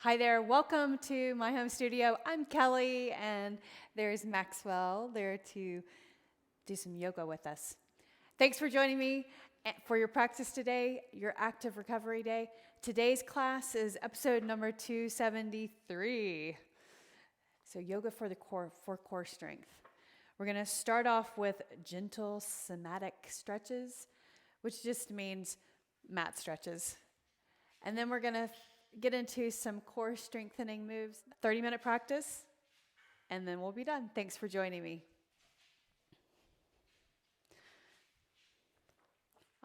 Hi there, welcome to my home studio. I'm Kelly and there's Maxwell there to do some yoga with us. Thanks for joining me for your practice today, your active recovery day. Today's class is episode number 273. So yoga for the core, for core strength. We're gonna start off with gentle somatic stretches, which just means mat stretches. And then we're gonna get into some core strengthening moves, 30-minute practice, and then we'll be done. Thanks for joining me.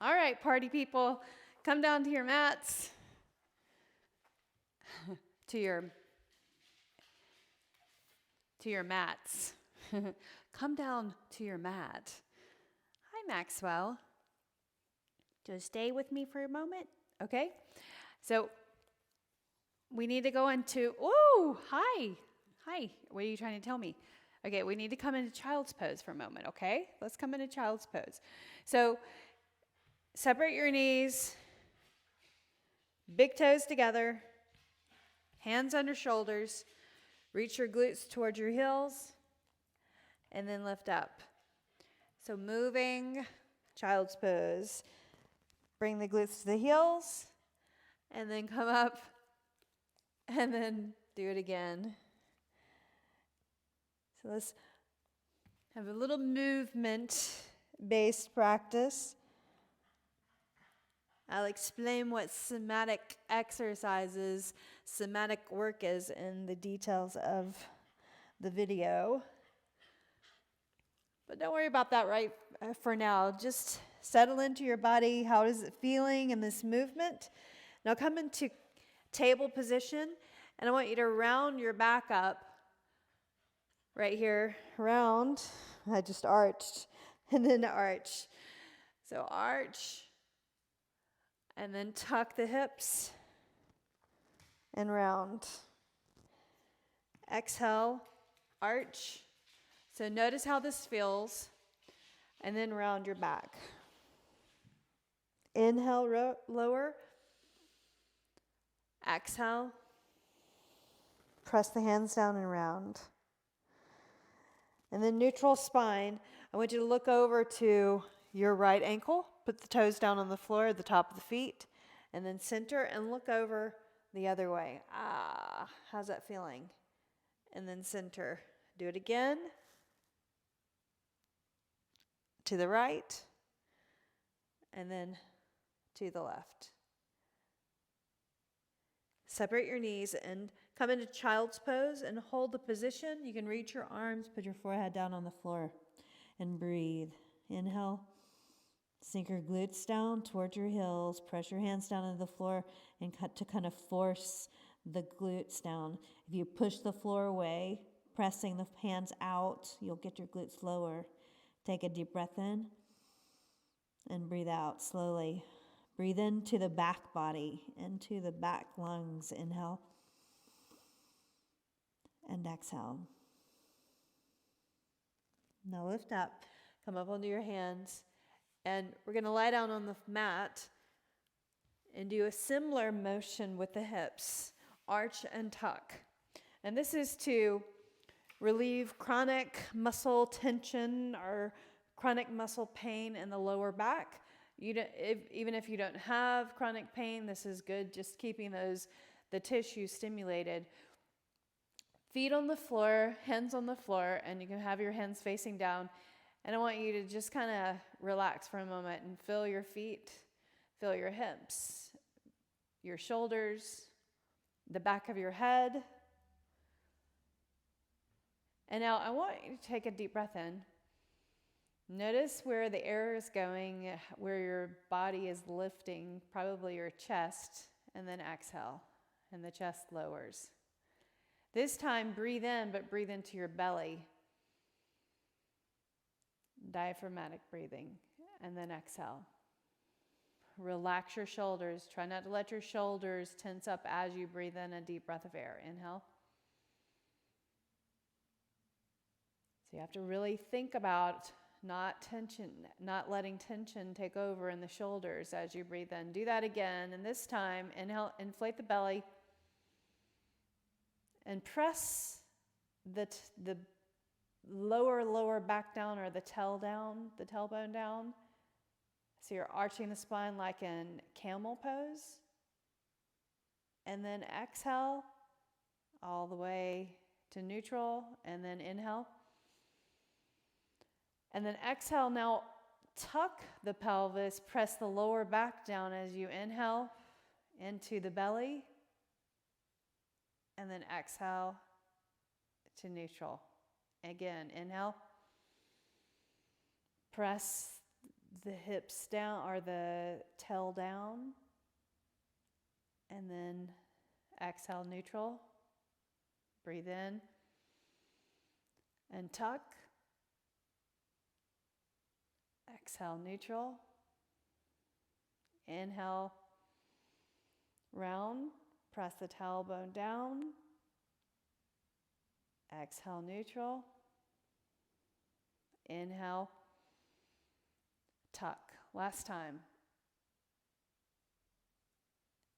All right, party people, come down to your mats, to your mats. Come down to your mat. Hi, Maxwell. Just stay with me for a moment, okay? So we need to go into, hi. What are you trying to tell me? Okay, we need to come into child's pose for a moment, okay? Let's come into child's pose. So separate your knees, big toes together, hands under shoulders, reach your glutes towards your heels, and then lift up. So moving, child's pose. Bring the glutes to the heels, and then come up, and then do it again. So let's have a little movement-based practice. I'll explain what somatic exercises, somatic work is in the details of the video. But don't worry about that right for now. Just settle into your body. How is it feeling in this movement? Now come into table position, and I want you to round your back up. Right here, round. I just arched, and then arch. So arch, and then tuck the hips, and round. Exhale, arch. So notice how this feels, and then round your back. Inhale, lower. Exhale. Press the hands down and round. And then neutral spine. I want you to look over to your right ankle. Put the toes down on the floor at the top of the feet. And then center and look over the other way. How's that feeling? And then center. Do it again. To the right. And then to the left. Separate your knees and come into child's pose and hold the position. You can reach your arms, put your forehead down on the floor, and breathe. Inhale. Sink your glutes down towards your heels. Press your hands down into the floor and kind of force the glutes down. If you push the floor away, pressing the hands out, you'll get your glutes lower. Take a deep breath in and breathe out slowly. Breathe into the back body, into the back lungs. Inhale. And exhale. Now lift up. Come up onto your hands. And we're going to lie down on the mat and do a similar motion with the hips. Arch and tuck. And this is to relieve chronic muscle tension or chronic muscle pain in the lower back. Even if you don't have chronic pain, this is good. Just keeping the tissue stimulated. Feet on the floor, hands on the floor, and you can have your hands facing down. And I want you to just kind of relax for a moment and feel your feet, feel your hips, your shoulders, the back of your head. And now I want you to take a deep breath in. Notice where the air is going, where your body is lifting, probably your chest, and then exhale, and the chest lowers. This time, breathe in, but breathe into your belly. Diaphragmatic breathing, and then exhale. Relax your shoulders. Try not to let your shoulders tense up as you breathe in a deep breath of air. Inhale. So you have to really think about not letting tension take over in the shoulders as you breathe in. Do that again, and this time, inhale, inflate the belly. And press the lower back down, or the tailbone down. So you're arching the spine like in camel pose. And then exhale all the way to neutral, and then inhale. And then exhale, now tuck the pelvis, press the lower back down as you inhale into the belly. And then exhale to neutral. Again, inhale. Press the hips down, or the tail down. And then exhale, neutral. Breathe in. And tuck. Exhale, neutral. Inhale, round. Press the tailbone down. Exhale, neutral. Inhale, tuck. Last time.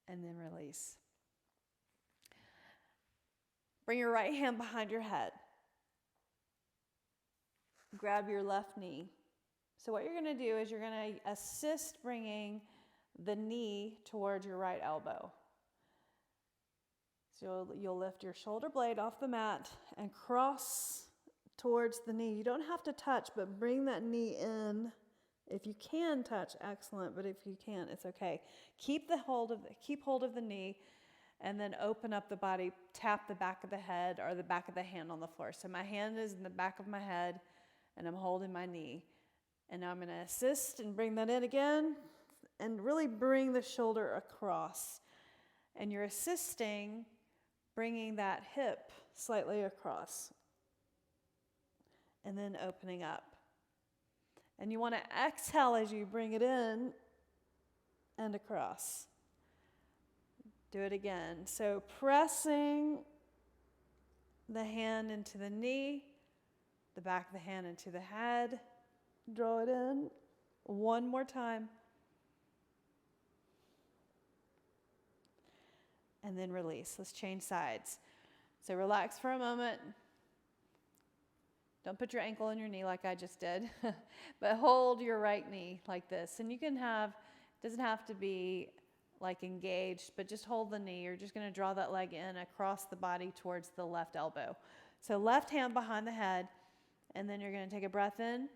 And then release. Bring your right hand behind your head. Grab your left knee. So what you're going to do is you're going to assist bringing the knee towards your right elbow. So you'll lift your shoulder blade off the mat and cross towards the knee. You don't have to touch, but bring that knee in. If you can touch, excellent, but if you can't, it's okay. Keep hold of the knee, and then open up the body. Tap the back of the head or the back of the hand on the floor. So my hand is in the back of my head, and I'm holding my knee. And now I'm going to assist and bring that in again, and really bring the shoulder across. And you're assisting, bringing that hip slightly across, and then opening up. And you want to exhale as you bring it in and across. Do it again. So pressing the hand into the knee, the back of the hand into the head. Draw it in. One more time. And then release. Let's change sides. So relax for a moment. Don't put your ankle on your knee like I just did, but hold your right knee like this. And you can doesn't have to be like engaged, but just hold the knee. You're just going to draw that leg in across the body towards the left elbow. So left hand behind the head, and then you're going to take a breath in.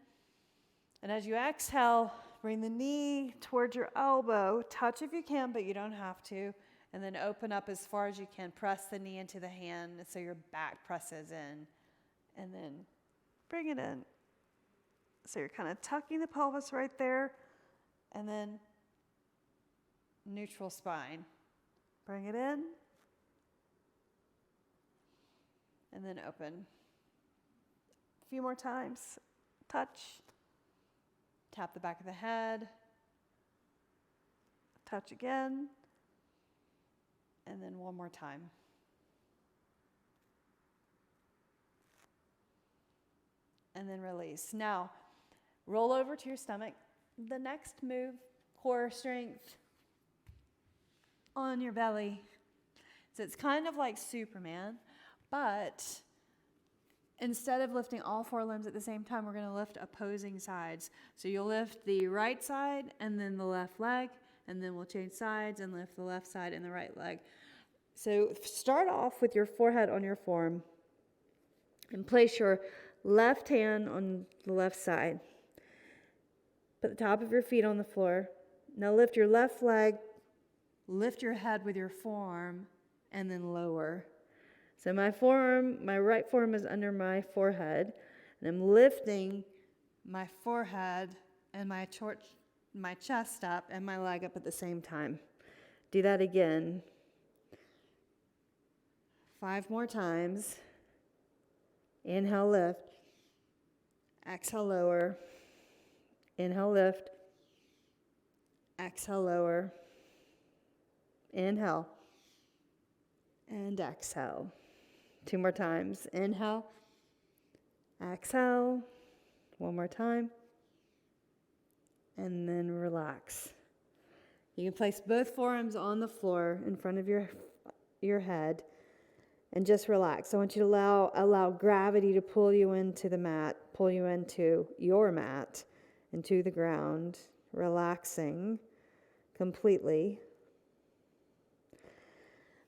And as you exhale, bring the knee towards your elbow. Touch if you can, but you don't have to. And then open up as far as you can. Press the knee into the hand so your back presses in. And then bring it in. So you're kind of tucking the pelvis right there. And then neutral spine. Bring it in. And then open. A few more times. Touch. Tap the back of the head. Touch again. And then one more time. And then release. Now, roll over to your stomach. The next move, core strength on your belly. So it's kind of like Superman, but instead of lifting all four limbs at the same time, we're going to lift opposing sides. So you'll lift the right side and then the left leg, and then we'll change sides and lift the left side and the right leg. So start off with your forehead on your forearm and place your left hand on the left side. Put the top of your feet on the floor. Now lift your left leg, lift your head with your forearm, and then lower. So my right forearm is under my forehead, and I'm lifting my forehead and my chest up and my leg up at the same time. Do that again. 5 more times. Inhale, lift. Exhale, lower. Inhale, lift. Exhale, lower. Inhale. And exhale. 2 more times. Inhale. Exhale. 1 more time. And then relax. You can place both forearms on the floor in front of your head. and just relax. I want you to allow gravity to pull you into the mat, pull you into your mat, into the ground, relaxing completely.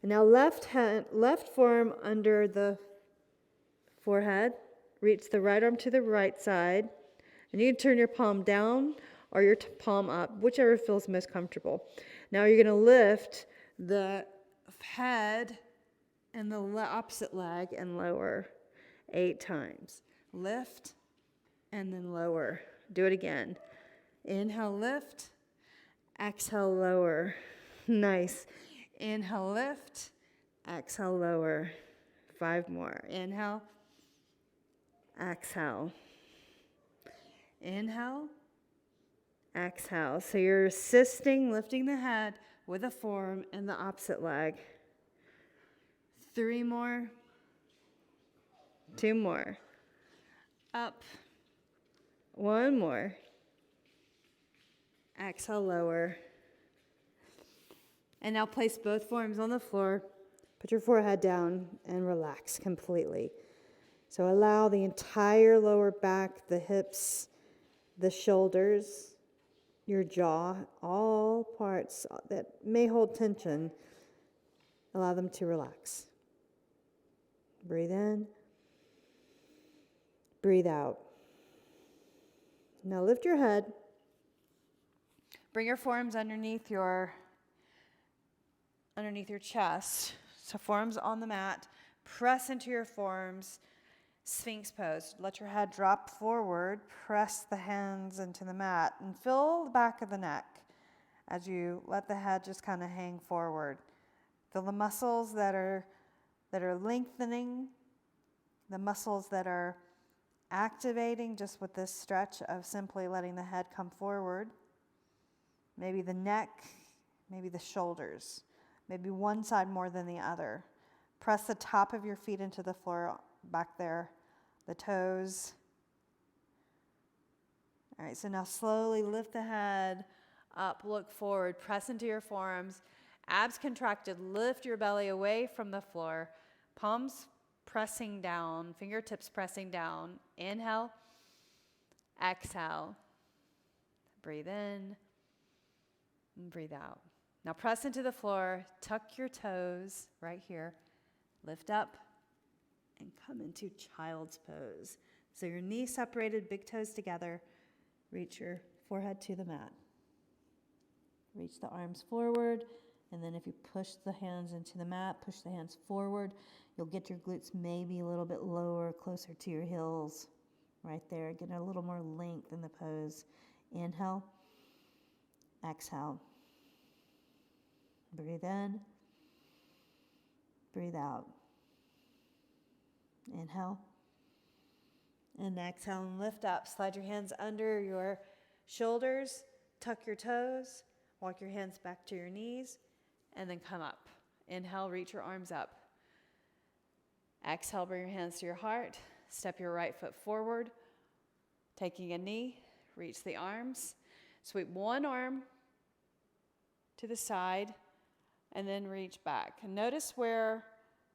And now left forearm under the forehead. Reach the right arm to the right side. And you can turn your palm down or your palm up, whichever feels most comfortable. Now you're going to lift the head and the opposite leg and lower 8 times. Lift and then lower. Do it again. Inhale, lift. Exhale, lower. Nice. Inhale, lift. Exhale, lower. 5 more. Inhale. Exhale. Inhale. Exhale. So you're assisting lifting the head with the forearm and the opposite leg. 3 more. 2 more. Up. 1 more. Exhale, lower. And now place both forearms on the floor. Put your forehead down and relax completely. So allow the entire lower back, the hips, the shoulders, your jaw, all parts that may hold tension, allow them to relax. Breathe in. Breathe out. Now lift your head. Bring your forearms underneath your chest. So forearms on the mat. Press into your forearms. Sphinx pose. Let your head drop forward. Press the hands into the mat and feel the back of the neck as you let the head just kind of hang forward. Feel the muscles that are lengthening, the muscles that are activating just with this stretch of simply letting the head come forward. Maybe the neck, maybe the shoulders, maybe one side more than the other. Press the top of your feet into the floor back there, the toes. All right, so now slowly lift the head up, look forward, press into your forearms. Abs contracted, lift your belly away from the floor. Palms pressing down, fingertips pressing down. Inhale, exhale. Breathe in and breathe out. Now press into the floor, tuck your toes right here. Lift up and come into child's pose. So your knees separated, big toes together. Reach your forehead to the mat. Reach the arms forward. And then if you push the hands into the mat, push the hands forward, you'll get your glutes maybe a little bit lower, closer to your heels. Right there, get a little more length in the pose. Inhale, exhale. Breathe in, breathe out. Inhale, and exhale, and lift up. Slide your hands under your shoulders, tuck your toes, walk your hands back to your knees, and then come up. Inhale, reach your arms up. Exhale, bring your hands to your heart. Step your right foot forward. Taking a knee, reach the arms. Sweep one arm to the side, and then reach back. And notice where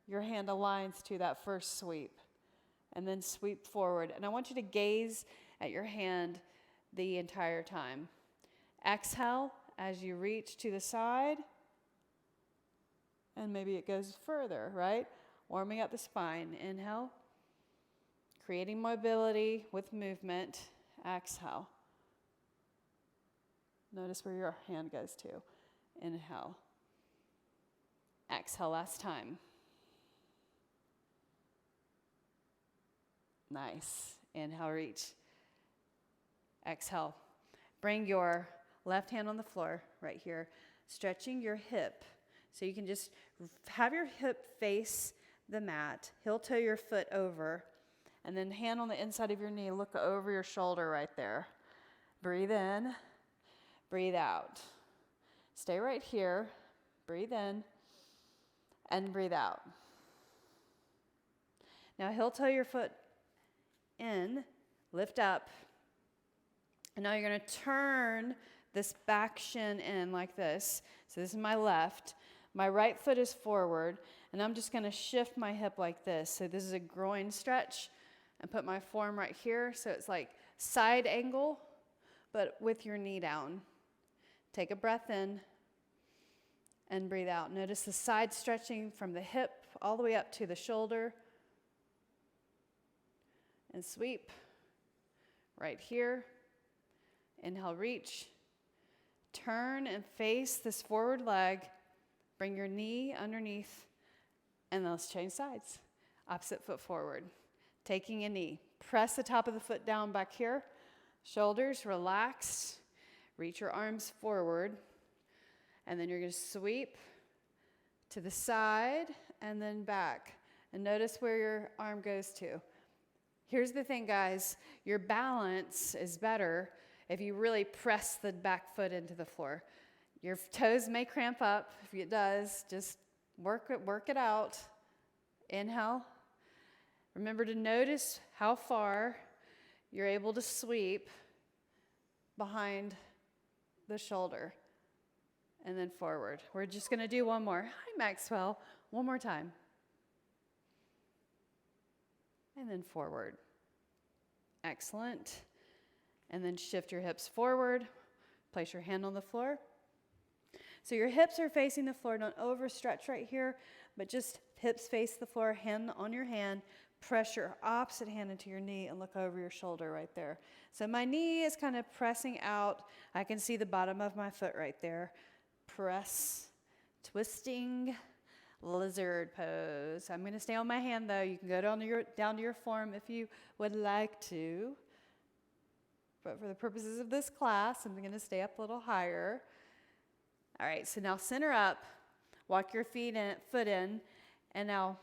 your hand aligns to that first sweep. And then sweep forward. And I want you to gaze at your hand the entire time. Exhale as you reach to the side. And maybe it goes further, right? Warming up the spine. Inhale. Creating mobility with movement. Exhale. Notice where your hand goes to. Inhale. Exhale, last time. Nice. Inhale, reach. Exhale. Bring your left hand on the floor right here, stretching your hip. So you can just have your hip face the mat, heel toe your foot over, and then hand on the inside of your knee, look over your shoulder right there. Breathe in, breathe out. Stay right here, breathe in, and breathe out. Now heel toe your foot in, lift up, and now you're going to turn this back shin in like this. So this is my left. My right foot is forward, and I'm just going to shift my hip like this. So this is a groin stretch, and put my forearm right here. So it's like side angle, but with your knee down. Take a breath in and breathe out. Notice the side stretching from the hip all the way up to the shoulder. And sweep right here. Inhale, reach. Turn and face this forward leg. Bring your knee underneath, and let's change sides. Opposite foot forward. Taking a knee. Press the top of the foot down back here. Shoulders relaxed. Reach your arms forward. And then you're going to sweep to the side and then back. And notice where your arm goes to. Here's the thing, guys. Your balance is better if you really press the back foot into the floor. Your toes may cramp up. If it does, just work it out. Inhale. Remember to notice how far you're able to sweep behind the shoulder. And then forward. We're just going to do one more. Hi, Maxwell. One more time. And then forward. Excellent. And then shift your hips forward. Place your hand on the floor. So your hips are facing the floor. Don't overstretch right here, but just hips face the floor, hand on your hand. Press your opposite hand into your knee and look over your shoulder right there. So my knee is kind of pressing out. I can see the bottom of my foot right there. Press, twisting, lizard pose. I'm going to stay on my hand though. You can go down to your form if you would like to. But for the purposes of this class, I'm going to stay up a little higher. All right, so now center up. Walk your foot in, and now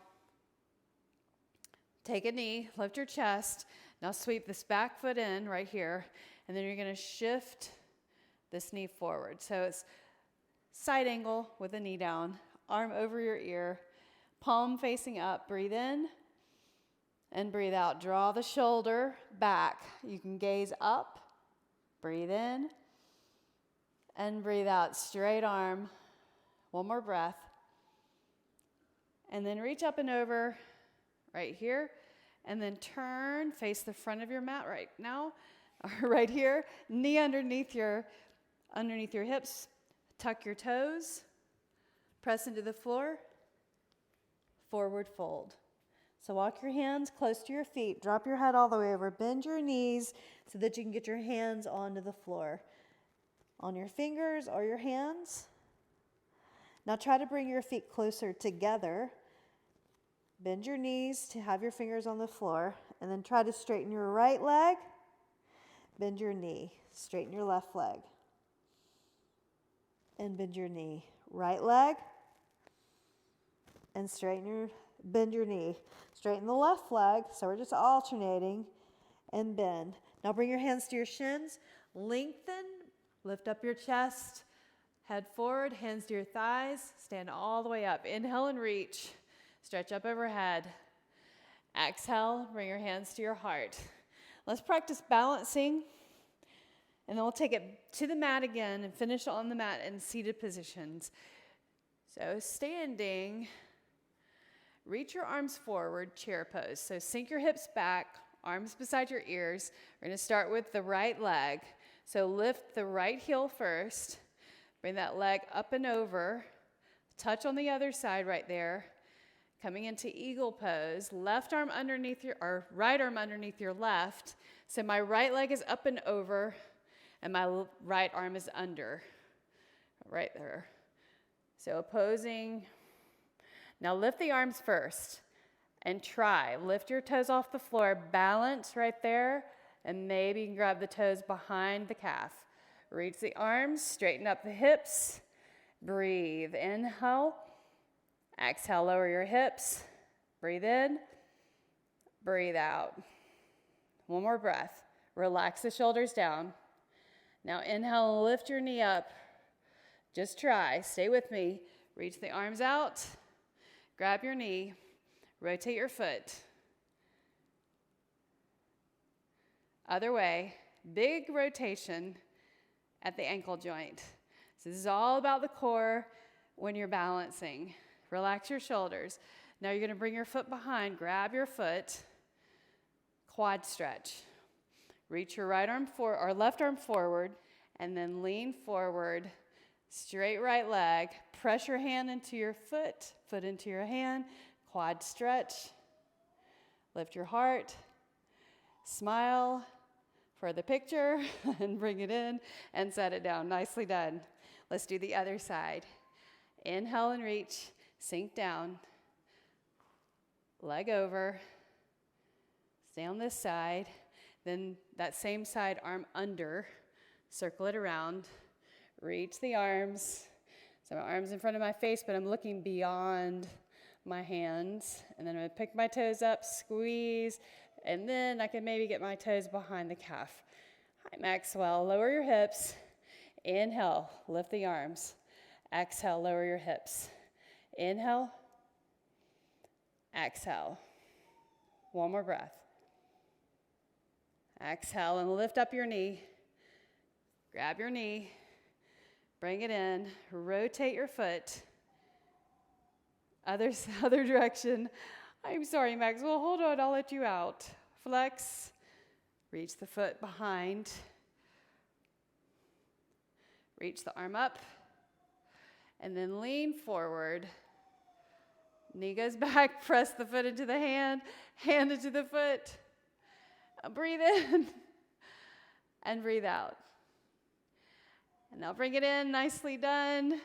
take a knee, lift your chest. Now sweep this back foot in right here, and then you're going to shift this knee forward. So it's side angle with the knee down, arm over your ear, palm facing up. Breathe in and breathe out. Draw the shoulder back. You can gaze up, breathe in, and breathe out. Straight arm. One more breath. And then reach up and over right here. And then turn, face the front of your mat right now. Right here. Knee underneath your hips. Tuck your toes. Press into the floor. Forward fold. So walk your hands close to your feet. Drop your head all the way over. Bend your knees so that you can get your hands onto the floor. On your fingers or your hands. Now try to bring your feet closer together. Bend your knees to have your fingers on the floor. And then try to straighten your right leg. Bend your knee. Straighten your left leg. And bend your knee. Right leg. And bend your knee. Straighten the left leg. So we're just alternating. And bend. Now bring your hands to your shins. Lengthen. Lift up your chest. Head forward. Hands to your thighs. Stand all the way up. Inhale and reach. Stretch up overhead. Exhale. Bring your hands to your heart. Let's practice balancing. And then we'll take it to the mat again and finish on the mat in seated positions. So standing, reach your arms forward, chair pose. So sink your hips back, arms beside your ears. We're going to start with the right leg. So lift the right heel first. Bring that leg up and over. Touch on the other side right there. Coming into eagle pose. Right arm underneath your left. So my right leg is up and over. And my right arm is under, right there. So opposing. Now lift the arms first and try. Lift your toes off the floor, balance right there, and maybe you can grab the toes behind the calf. Reach the arms, straighten up the hips. Breathe, inhale. Exhale, lower your hips. Breathe in, breathe out. One more breath. Relax the shoulders down. Now inhale and lift your knee up. Just try. Stay with me. Reach the arms out. Grab your knee. Rotate your foot. Other way. Big rotation at the ankle joint. So this is all about the core. when you're balancing. Relax your shoulders. Now you're going to bring your foot behind, grab your foot, quad stretch. Reach your right arm or left arm forward, and then lean forward, straight right leg. Press your hand into your foot into your hand, quad stretch. Lift your heart, smile for the picture, and bring it in and set it down. Nicely done. Let's do the other side. Inhale and reach, sink down. Leg over, stay on this side, then that same side, arm under, circle it around, reach the arms. So my arm's in front of my face, but I'm looking beyond my hands, and then I'm gonna pick my toes up, squeeze, and then I can maybe get my toes behind the calf. Hi, Maxwell, lower your hips. Inhale, lift the arms. Exhale, lower your hips. Inhale. Exhale. One more breath. Exhale and lift up your knee. Grab your knee. Bring it in. Rotate your foot. Other direction. I'm sorry, Maxwell. Hold on. I'll let you out. Flex. Reach the foot behind. Reach the arm up. And then lean forward. Knee goes back, press the foot into the hand into the foot. Breathe in and breathe out. And now bring it in, nicely done.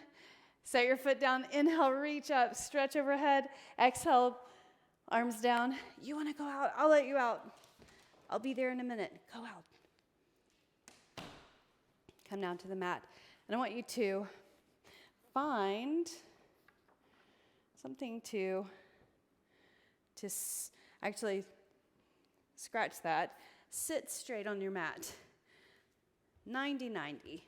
Set your foot down, inhale, reach up, stretch overhead. Exhale, arms down. You wanna go out? I'll let you out. I'll be there in a minute. Go out. Come down to the mat. And I want you to find something to actually scratch that. Sit straight on your mat. 90-90.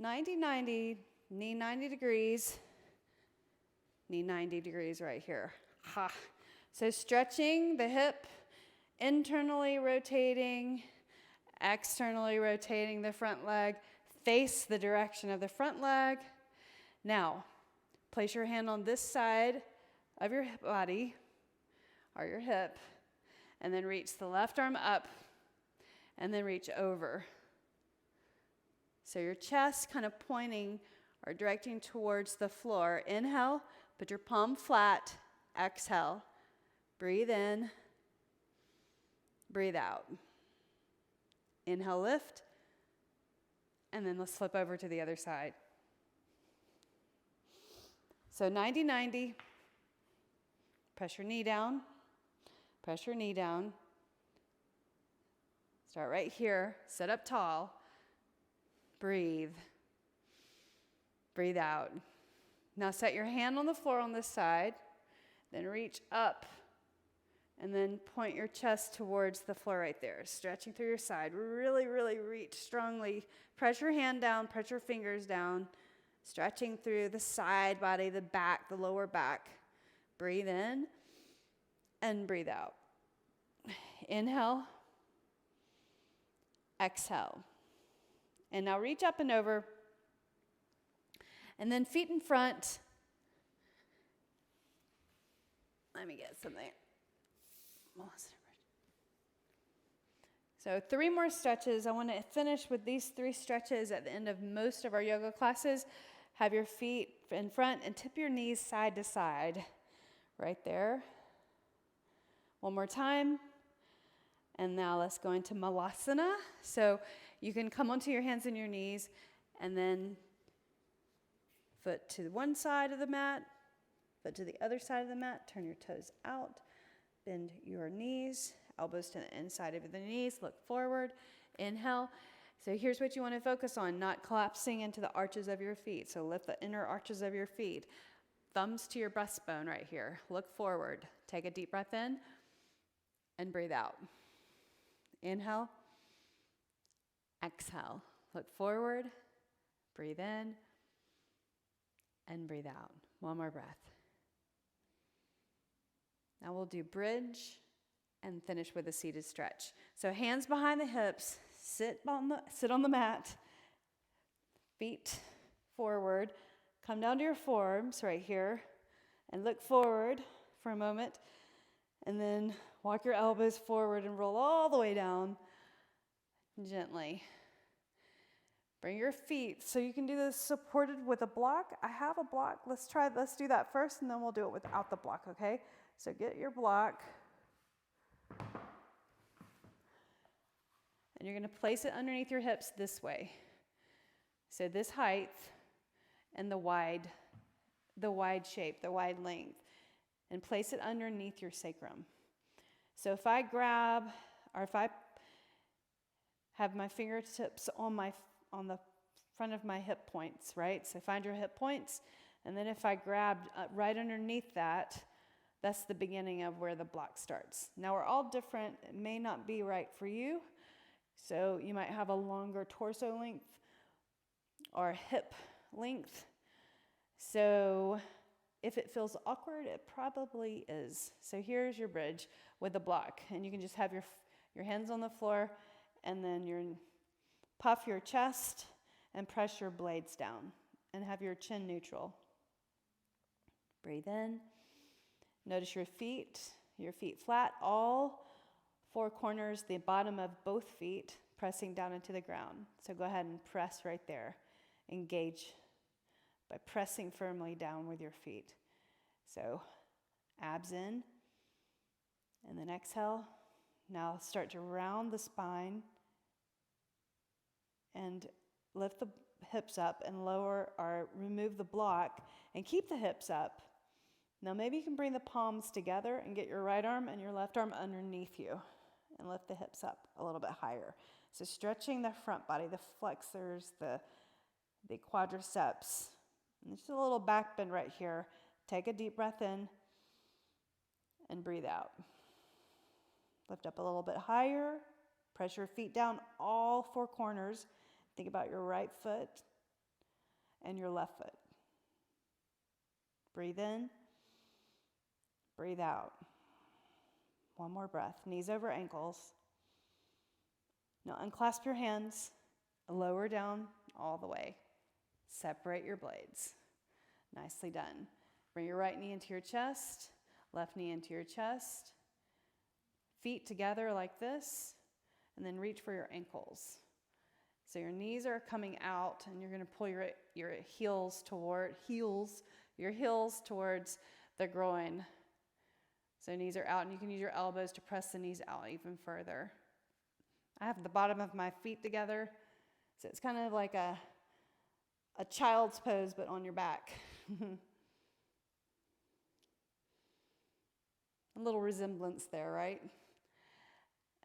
90-90, knee 90 degrees, knee 90 degrees right here. Ha. So stretching the hip, internally rotating, externally rotating the front leg. Face the direction of the front leg. Now, place your hand on this side of your body, or your hip, and then reach the left arm up, and then reach over. So your chest kind of pointing or directing towards the floor. Inhale, put your palm flat. Exhale, breathe in, breathe out. Inhale, lift, and then let's flip over to the other side. So 90-90, press your knee down, press your knee down. Start right here, sit up tall, breathe, breathe out. Now set your hand on the floor on this side, then reach up, and then point your chest towards the floor right there, stretching through your side. Really, really reach strongly. Press your hand down, press your fingers down, stretching through the side body, the back, the lower back. Breathe in and breathe out. Inhale, exhale. And now reach up and over. And then feet in front. Let me get something. So 3 more stretches. I want to finish with these 3 stretches at the end of most of our yoga classes. Have your feet in front and tip your knees side to side. Right there. One more time. And now let's go into Malasana. So you can come onto your hands and your knees, and then foot to one side of the mat, foot to the other side of the mat. Turn your toes out. Bend your knees, elbows to the inside of the knees. Look forward. Inhale. So here's what you want to focus on, not collapsing into the arches of your feet. So lift the inner arches of your feet. Thumbs to your breastbone right here. Look forward. Take a deep breath in and breathe out. Inhale. Exhale. Look forward. Breathe in and breathe out. One more breath. Now we'll do bridge and finish with a seated stretch. So hands behind the hips, sit on the mat, feet forward. Come down to your forearms right here and look forward for a moment. And then walk your elbows forward and roll all the way down gently. Bring your feet, so you can do this supported with a block. I have a block. Let's do that first, and then we'll do it without the block, okay? So get your block. And you're gonna place it underneath your hips this way. So this height and the wide shape, the wide length. And place it underneath your sacrum. So if I grab, or if I have my fingertips on the front of my hip points, right? So find your hip points, and then if I grab right underneath that, that's the beginning of where the block starts. Now we're all different. It may not be right for you. So you might have a longer torso length or hip length. So if it feels awkward, it probably is. So here's your bridge with a block. And you can just have your hands on the floor, and then puff your chest and press your blades down and have your chin neutral. Breathe in. Notice your feet flat, all four corners, the bottom of both feet pressing down into the ground. So go ahead and press right there. Engage by pressing firmly down with your feet. So abs in, and then exhale. Now start to round the spine and lift the hips up and lower or remove the block and keep the hips up. Now maybe you can bring the palms together and get your right arm and your left arm underneath you and lift the hips up a little bit higher. So stretching the front body, the flexors, the quadriceps. And just a little back bend right here. Take a deep breath in and breathe out. Lift up a little bit higher. Press your feet down all four corners. Think about your right foot and your left foot. Breathe in. Breathe out. One more breath. Knees over ankles. Now unclasp your hands. Lower down all the way. Separate your blades. Nicely done. Bring your right knee into your chest, left knee into your chest. Feet together like this, and then reach for your ankles. So your knees are coming out, and you're going to pull your heels towards the groin. So knees are out, and you can use your elbows to press the knees out even further. I have the bottom of my feet together, so it's kind of like a child's pose, but on your back. A little resemblance there, right?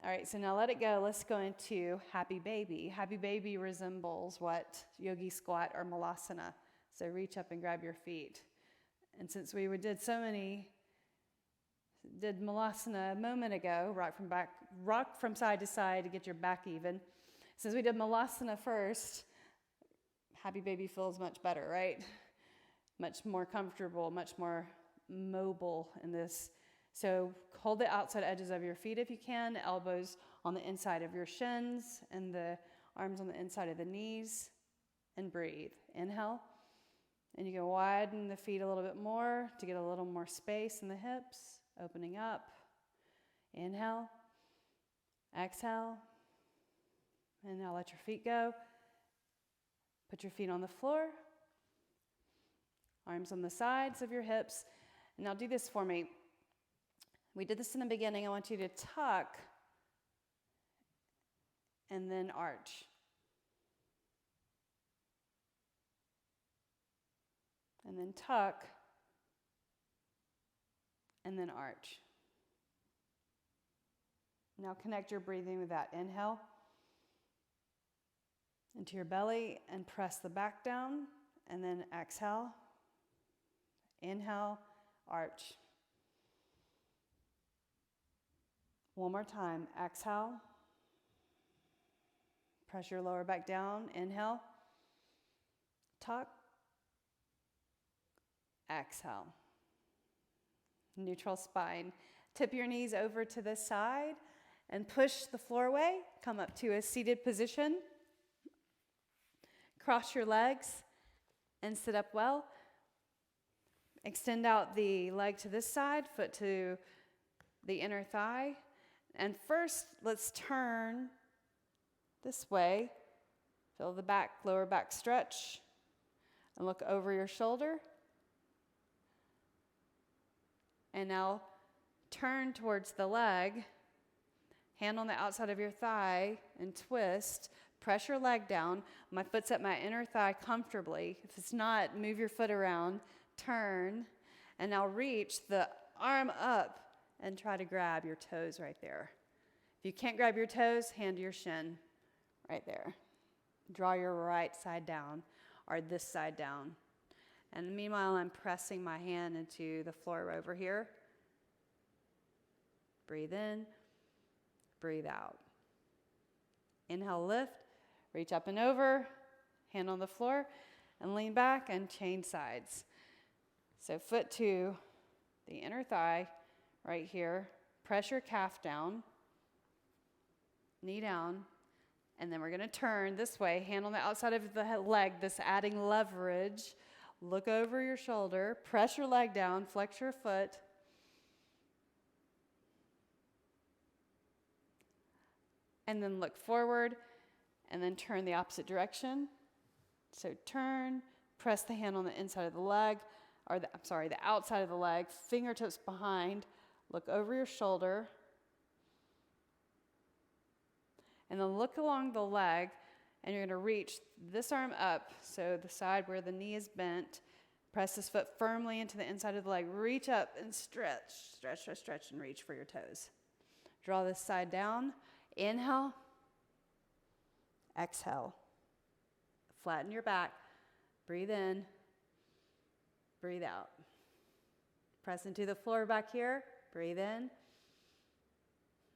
All right, so now let it go. Let's go into Happy Baby. Happy Baby resembles what Yogi Squat or Malasana. So reach up and grab your feet. And since we did Malasana a moment ago, rock from side to side to get your back even. Since we did Malasana first, Happy Baby feels much better, right? Much more comfortable, much more mobile in this. So hold the outside edges of your feet if you can, elbows on the inside of your shins and the arms on the inside of the knees, and breathe. Inhale, and you can widen the feet a little bit more to get a little more space in the hips, opening up. Inhale, exhale, and now let your feet go. Put your feet on the floor, arms on the sides of your hips. And now do this for me. We did this in the beginning. I want you to tuck and then arch. And then tuck and then arch. Now connect your breathing with that. Inhale into your belly and press the back down, and then exhale. Inhale, arch. One more time. Exhale. Press your lower back down. Inhale. Tuck. Exhale. Neutral spine. Tip your knees over to the side and push the floor away. Come up to a seated position. Cross your legs and sit up well. Extend out the leg to this side, foot to the inner thigh. And first, let's turn this way. Feel the back, lower back stretch. And look over your shoulder. And now turn towards the leg. Hand on the outside of your thigh and twist. Press your leg down. My foot's at my inner thigh comfortably. If it's not, move your foot around. Turn. And now reach the arm up and try to grab your toes right there. If you can't grab your toes, hand to your shin right there. Draw your right side down or this side down. And meanwhile, I'm pressing my hand into the floor over here. Breathe in. Breathe out. Inhale, lift, reach up and over, hand on the floor, and lean back and change sides. So foot to the inner thigh right here. Press your calf down, knee down, and then we're going to turn this way, hand on the outside of the leg, this adding leverage. Look over your shoulder, press your leg down, flex your foot. And then look forward, and then turn the opposite direction. So turn, press the hand on the inside of the leg, or the outside of the leg, fingertips behind, look over your shoulder. And then look along the leg, and you're going to reach this arm up, so the side where the knee is bent. Press this foot firmly into the inside of the leg. Reach up and stretch, stretch, stretch, stretch, and reach for your toes. Draw this side down. Inhale, exhale. Flatten your back. Breathe in, breathe out. Press into the floor back here. Breathe in,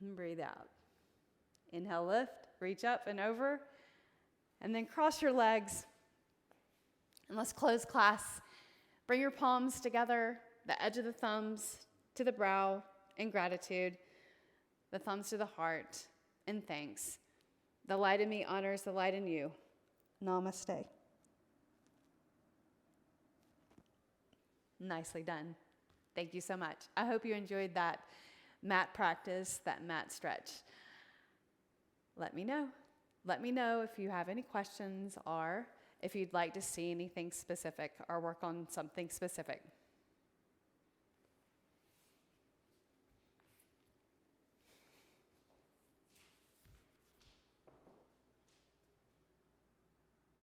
and breathe out. Inhale, lift, reach up and over, and then cross your legs. And let's close class. Bring your palms together, the edge of the thumbs to the brow in gratitude, the thumbs to the heart in thanks. The light in me honors the light in you. Namaste. Nicely done. Thank you so much. I hope you enjoyed that mat practice, that mat stretch. Let me know. Let me know if you have any questions or if you'd like to see anything specific or work on something specific.